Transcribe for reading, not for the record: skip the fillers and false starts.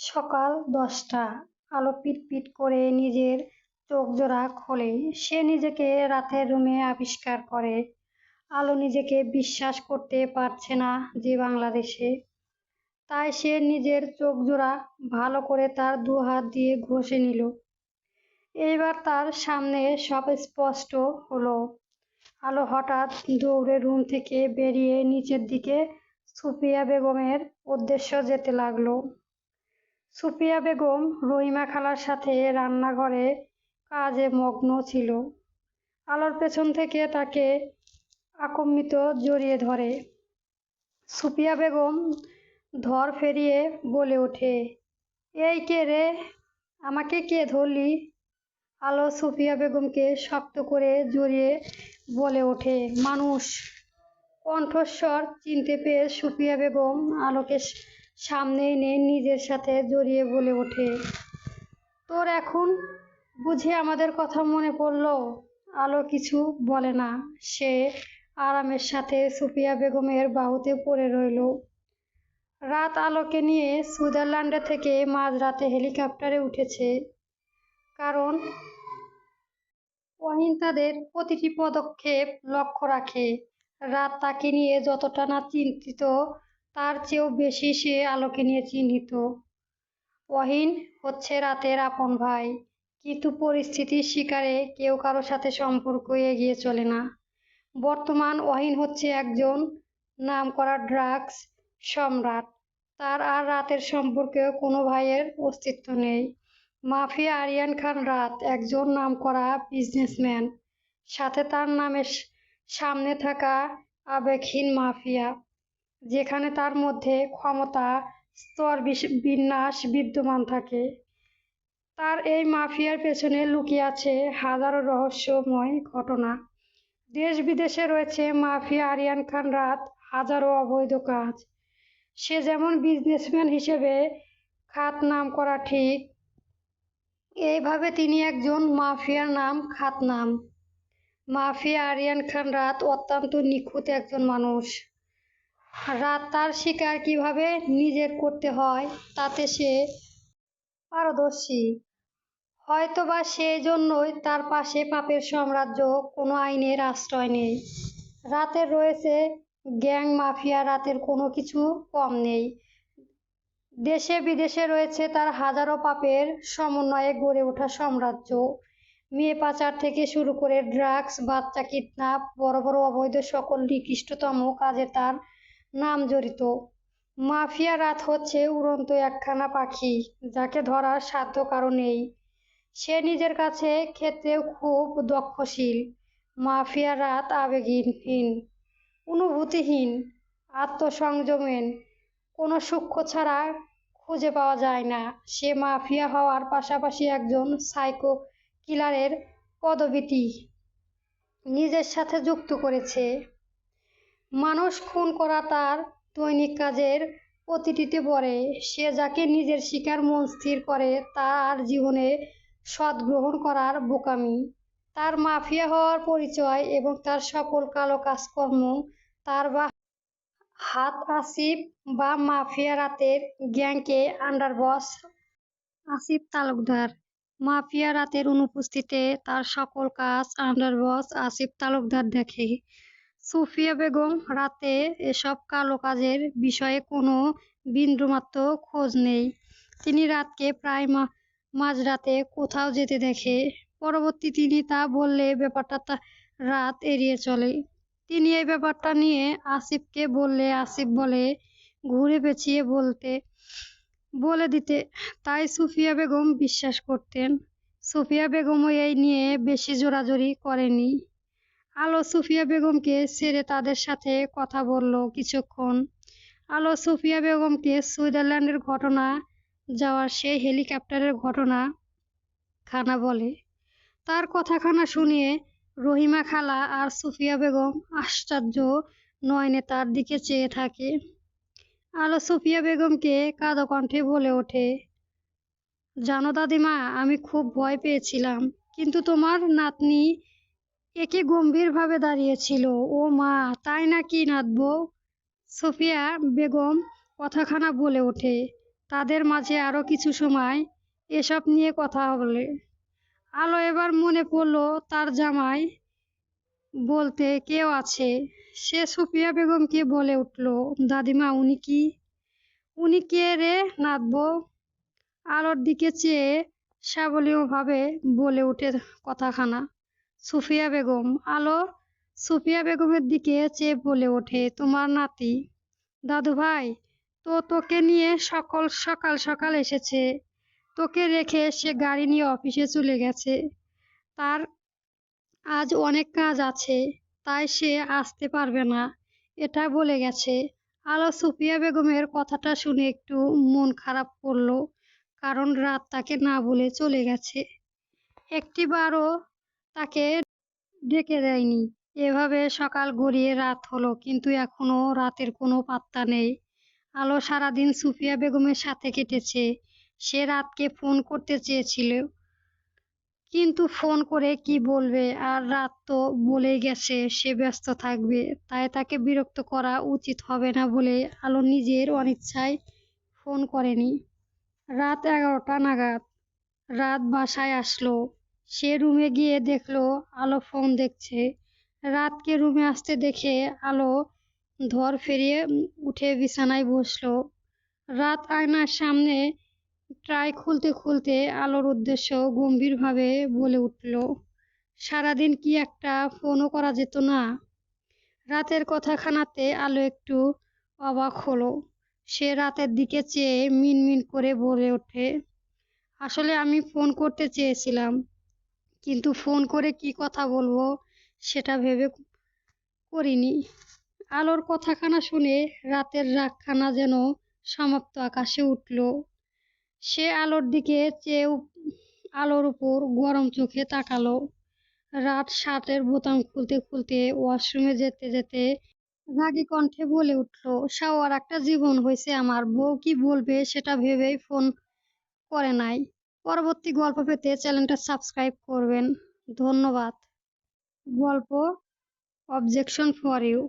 সকাল 10টা। আলো পিটপিট করে নিজের চোখজোড়া খোলে। সে নিজেকে রাতের রুমে আবিষ্কার করে। আলো নিজেকে বিশ্বাস করতে পারছে না যে বাংলাদেশে। তাই সে নিজের চোখজোড়া ভালো করে তার দুহাত দিয়ে ঘষে নিল। এইবার তার সামনে সব স্পষ্ট হলো। আলো হঠাৎ দৌড়ে রুম থেকে বেরিয়ে নিচের দিকে সুফিয়া বেগমের উদ্দেশ্যে যেতে লাগলো। সুফিয়া বেগম রহিমা খালার সাথে রান্নাঘরে কাজে মগ্ন ছিল। আলোর পেছন থেকে তাকে আকম্মিত জড়িয়ে ধরে। সুফিয়া বেগম ধর ফেরিয়ে বলে ওঠে, এই কে রে, আমাকে কে ধরলি? আলো সুফিয়া বেগমকে শক্ত করে জড়িয়ে বলে ওঠে, মানুষ। কণ্ঠস্বর চিনতে পেয়ে সুফিয়া বেগম আলোকে সামনে এনে নিজের সাথে জড়িয়ে বলে ওঠে, তোর এখন বুঝি আমাদের কথা মনে পড়ল? আলো কিছু বলে না। সে আরামের সাথে সুফিয়া বেগমের বাহুতে পড়ে রইল। রাত আলোকে নিয়ে সুইজারল্যান্ডে থেকে মাঝরাতে হেলিকপ্টারে উঠেছে। কারণ ওয়াহিন তাদের প্রতিটি পদক্ষেপ লক্ষ্য রাখে। রাত তাকে নিয়ে যতটা না চিন্তিত, তার চেয়েও বেশি সে আলোকে নিয়ে চিন্তিত। ওয়াহিন হচ্ছে রাতের আপন ভাই, কিন্তু পরিস্থিতির শিকারে কেউ কারো সাথে সম্পর্ক এগিয়ে চলে না। বর্তমান ওয়াহিন হচ্ছে একজন নামকরা ড্রাগস সম্রাট। তার আর রাতের সম্পর্কেও কোনো ভাইয়ের অস্তিত্ব নেই। মাফিয়া আরিয়ান খান রাত একজন নামকরা বিজনেসম্যান, সাথে তার নামের সামনে থাকা আবেগহীন মাফিয়া, যেখানে তার মধ্যে ক্ষমতা স্তর বিন্যাস বিদ্যমান থাকে। তার এই মাফিয়ার পেছনে লুকিয়ে আছে হাজারো রহস্যময় ঘটনা। দেশ বিদেশে রয়েছে মাফিয়া আরিয়ান খান রাত হাজারো অবৈধ কাজ। সে যেমন বিজনেসম্যান হিসেবে খ্যাতনাম করা ঠিক, এইভাবে তিনি একজন মাফিয়ার নাম খ্যাতনাম। মাফিয়া আরিয়ান খান রাত অত্যন্ত নিখুঁত একজন মানুষ। রাত তার শিকার কিভাবে নিজের করতে হয় তাতে সে পারদর্শী। হয়তোবা সেই জন্যই তার পাশে পাপের সাম্রাজ্য, কোনো আইনের আশ্রয় নেই। রাতের রয়েছে গ্যাং মাফিয়া, রাতের কোনো কিছু কম নেই। দেশে বিদেশে রয়েছে তার হাজারো পাপের সমন্বয়ে গড়ে ওঠা সাম্রাজ্য। মেয়ে পাচার থেকে শুরু করে ড্রাগস, বাচ্চা কিডন্যাপ, বড় বড় অবৈধ সকল নিকৃষ্টতম কাজে তার নাম জড়িত। মাফিয়া রাত হচ্ছে উড়ন্ত একখানা পাখি, যাকে ধরার সাধ্য কারো নেই। সে নিজের কাছে ক্ষেত্রেও খুব দক্ষশীল। মাফিয়া রাত আবেগহীন, অনুভূতিহীন, আত্মসংযমের কোনো সূক্ষ্ম ছাড়া খুঁজে পাওয়া যায় না। সে মাফিয়া হওয়ার পাশাপাশি একজন সাইকো কিলারের পদবীটি নিজের সাথে যুক্ত করেছে। মানুষ খুন করা তার দৈনিক কাজের প্রতিটিতে পড়ে। সে যাকে নিজের শিকার মন স্থির করে তার জীবনে সৎ গ্রহণ করার বোকামি। তার মাফিয়া হওয়ার পরিচয় এবং তার সকল কালো কাজকর্ম তার বা হাত আসিফ বা মাফিয়া রাতের গ্যাংকে আন্ডারবস আসিফ তালুকদার। মাফিয়া রাতের অনুপস্থিতিতে তার সকল কাজ আন্ডারবস আসিফ তালুকদার দেখে। সুফিয়া বেগম রাতে এসব কালো কাজের বিষয়ে কোনো বিন্দুমাত্র খোঁজ নেই। তিনি রাতকে প্রায় মাঝরাতে কোথাও যেতে দেখে। পরবর্তী তিনি তা বললে ব্যাপারটা রাত এড়িয়ে চলে। তিনি এই ব্যাপারটা নিয়ে আসিফকে বললে আসিফ বলে ঘুরে পেঁচিয়ে বলে দিতে, তাই সুফিয়া বেগম বিশ্বাস করতেন। সুফিয়া বেগমও এই নিয়ে বেশি জোরাজুরি করেনি। আলো সুফিয়া বেগমকে ছেড়ে তাদের সাথে কথা বলল কিছুক্ষণ। আলো সুফিয়া বেগমকে সুইজারল্যান্ডের ঘটনা, যাওয়ার সেই হেলিকপ্টারের ঘটনা খানা বলে। তার কথাখানা শুনিয়ে রহিমা খালা আর সুফিয়া বেগম আশ্চর্য নয়নে তার দিকে চেয়ে থাকে। আলো সুফিয়া বেগমকে কাঁদো কণ্ঠে বলে ওঠে, জানো দাদিমা, আমি খুব ভয় পেয়েছিলাম, কিন্তু তোমার নাতনি একে গম্ভীরভাবে দাঁড়িয়েছিল। ও মা, তাই নাকি নাতবো? সুফিয়া বেগম কথাখানা বলে ওঠে, তাদের মাঝে আরও কিছু সময় এসব নিয়ে কথা বলে। আলো এবার মনে পড়ল তার জামাই বলতে কেউ আছে। সে সুফিয়া বেগমকে বলে উঠল, দাদিমা উনি কে রে নাতবো? আলোর দিকে চেয়ে সাবলীলভাবে বলে ওঠে কথাখানা, সুফিয়া বেগম। আলো সুফিয়া বেগমের দিকে চেয়ে বলে ওঠে, তোমার নাতি। দাদু ভাই তো তোকে নিয়ে সকাল সকাল এসেছে। তোকে রেখে সে গাড়ি নিয়ে অফিসে চলে গেছে। তার আজ অনেক কাজ আছে, তাই সে আসতে পারবে না, এটা বলে গেছে। আলো সুফিয়া বেগমের কথাটা শুনে একটু মন খারাপ করলো, কারণ রাত তাকে না বলে চলে গেছে। একটিবারও তাকে ডেকে দেয়নি। এভাবে সকাল গড়িয়ে রাত হলো, কিন্তু এখনো রাতের কোনো পাত্তা নেই। আলো সারাদিন সুফিয়া বেগমের সাথে কেটেছে। সে রাতকে ফোন করতে চেয়েছিল, কিন্তু ফোন করে কি বলবে? আর রাত তো বলেই গেছে সে ব্যস্ত থাকবে, তাই তাকে বিরক্ত করা উচিত হবে না বলে আলো নিজের অনিচ্ছায় ফোন করেনি। রাত 11টা নাগাদ রাত বাসায় আসলো। সে রুমে গিয়ে দেখলো আলো ফোন দেখছে। রাতকে রুমে আসতে দেখে আলো ধর ফেরিয়ে উঠে বিছানায় বসলো। রাত আয়নার সামনে ট্রাই খুলতে খুলতে আলোর উদ্দেশ্য গম্ভীরভাবে বলে উঠল, সারাদিন কি একটা ফোনও করা যেত না? রাতের কথাখানাতে আলো একটু অবাক হলো। সে রাতের দিকে চেয়ে মিনমিন করে বলে ওঠে, আসলে আমি ফোন করতে চেয়েছিলাম, কিন্তু ফোন করে কি কথা বলবো সেটা ভেবে করিনি। আলোর কথাখানা শুনে রাতের রাগখানা যেন সমাপ্ত আকাশে উঠল। সে আলোর দিকে চেয়ে আলোর উপর গরম চোখে তাকালো। রাত শার্টের বোতাম খুলতে খুলতে ওয়াশরুমে যেতে যেতে রাগী কণ্ঠে বলে উঠল, শাওয়ার একটা জীবন হয়েছে আমার, বউ কি বলবে সেটা ভেবেই ফোন করে নাই। পরবর্তী গল্প পেতে চ্যানেলটা সাবস্ক্রাইব করবেন। ধন্যবাদ। গল্প অবজেকশন ফর ইউ।